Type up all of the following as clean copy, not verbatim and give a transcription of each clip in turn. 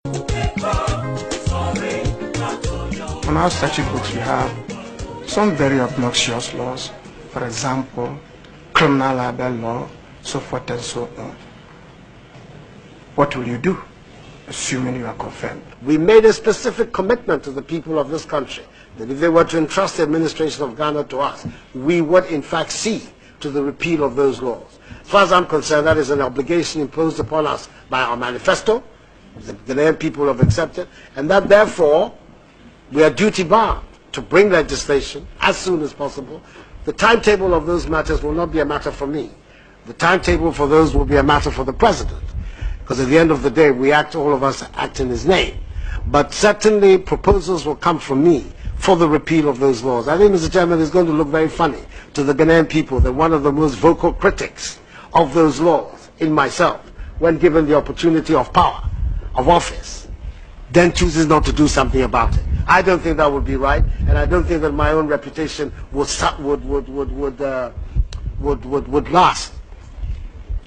On our statute books, we have some very obnoxious laws. For example, criminal libel law, so forth and so on. What will you do, assuming you are confirmed? We made a specific commitment to the people of this country that if they were to entrust the administration of Ghana to us, we would in fact see to the repeal of those laws. As far as I'm concerned, that is an obligation imposed upon us by our manifesto, the Ghanaian people have accepted, and that therefore we are duty bound to bring legislation as soon as possible. The timetable of those matters will not be a matter for me. The timetable for those will be a matter for the President, because at the end of the day, all of us act in his name. But certainly proposals will come from me for the repeal of those laws. I think, Mr. Chairman, it's going to look very funny to the Ghanaian people that one of the most vocal critics of those laws, in myself, when given the opportunity of power, of office, then chooses not to do something about it. I don't think that would be right, and I don't think that my own reputation would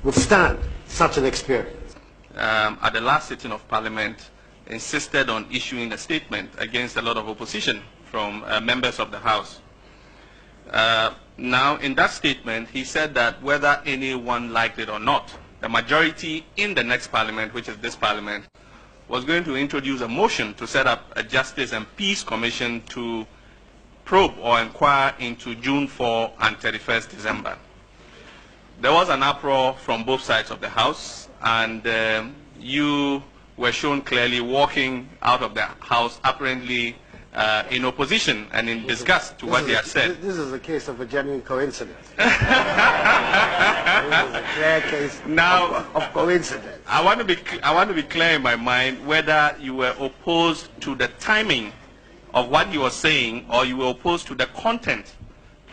withstand such an experience. At the last sitting of Parliament, insisted on issuing a statement against a lot of opposition from members of the House. Now, in that statement, he said that whether anyone liked it or not, the majority in the next Parliament, which is this Parliament, was going to introduce a motion to set up a Justice and Peace Commission to probe or inquire into June 4 and 31st December. There was an uproar from both sides of the House, and you were shown clearly walking out of the House, apparently in opposition and in disgust to what they had said. This is a case of a genuine coincidence. This is a clear case of coincidence. I want to be clear in my mind whether you were opposed to the timing of what he was saying, or you were opposed to the content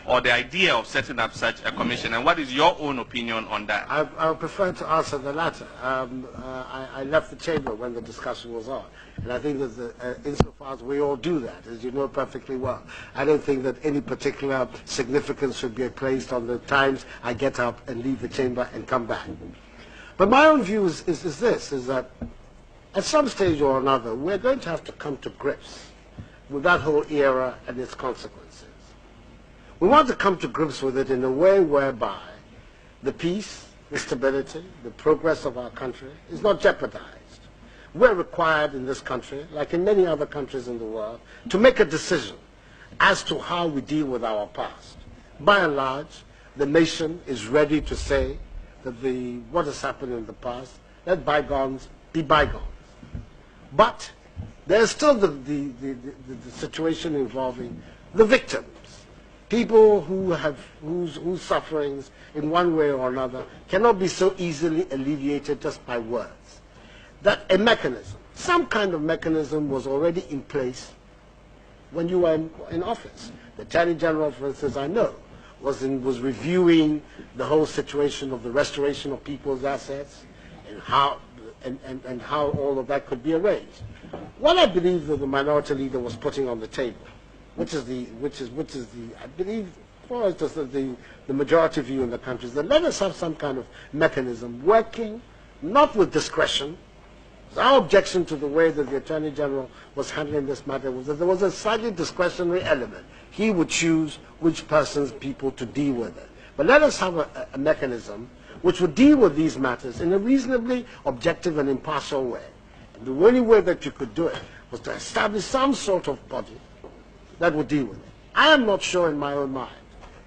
or the idea of setting up such a commission, and what is your own opinion on that? I would prefer to answer the latter. I left the chamber when the discussion was on, and I think that insofar as we all do that, as you know perfectly well, I don't think that any particular significance should be placed on the times I get up and leave the chamber and come back. But my own view is that at some stage or another, we're going to have to come to grips with that whole era and its consequences. We want to come to grips with it in a way whereby the peace, the stability, the progress of our country is not jeopardized. We're required in this country, like in many other countries in the world, to make a decision as to how we deal with our past. By and large, the nation is ready to say that what has happened in the past, let bygones be bygones. But there's still the situation involving the victims. People whose sufferings in one way or another cannot be so easily alleviated just by words. That a mechanism, some kind of mechanism was already in place when you were in office. The Attorney General, for instance, I know, was reviewing the whole situation of the restoration of people's assets and how all of that could be arranged. What I believe that the minority leader was putting on the table, which is I believe, for us, the majority view in the country, is that let us have some kind of mechanism working, not with discretion. Our objection to the way that the Attorney General was handling this matter was that there was a slightly discretionary element. He would choose which people to deal with it. But let us have a mechanism which would deal with these matters in a reasonably objective and impartial way. And the only way that you could do it was to establish some sort of body that would deal with it. I am not sure in my own mind.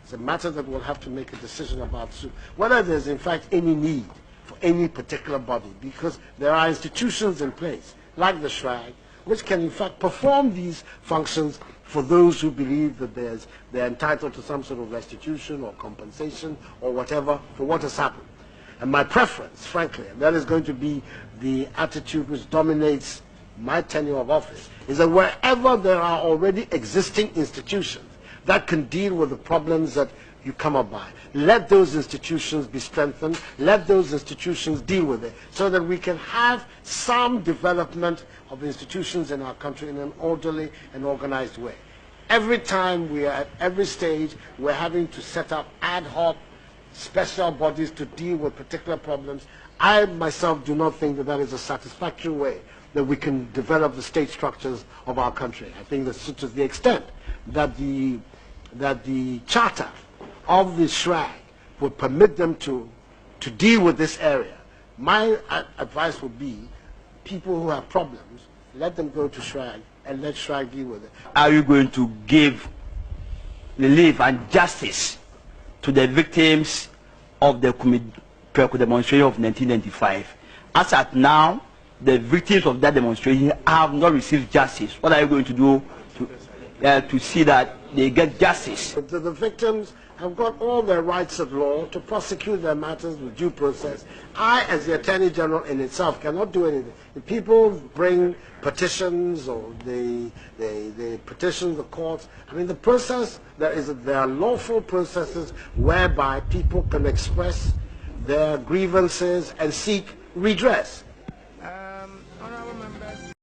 It's a matter that we'll have to make a decision about soon, whether there's in fact any need for any particular body, because there are institutions in place, like the Shrine, which can in fact perform these functions for those who believe that they're entitled to some sort of restitution or compensation or whatever for what has happened. And my preference, frankly, and that is going to be the attitude which dominates my tenure of office, is that wherever there are already existing institutions that can deal with the problems that you come up by, let those institutions be strengthened, let those institutions deal with it, so that we can have some development of institutions in our country in an orderly and organized way. Every time we are at every stage, we're having to set up ad hoc special bodies to deal with particular problems. I myself do not think that that is a satisfactory way that we can develop the state structures of our country. I think that to the extent that the charter of the SHRAG would permit them to deal with this area, my advice would be people who have problems, let them go to SHRAG and let SHRAG deal with it. Are you going to give relief and justice to the victims of the demonstration of 1995? As at now, the victims of that demonstration have not received justice. What are you going to do to see that they get justice? The victims have got all their rights of law to prosecute their matters with due process. I, as the Attorney General in itself, cannot do anything. If people bring petitions or they petition the courts, I mean, the process, there are lawful processes whereby people can express their grievances and seek redress.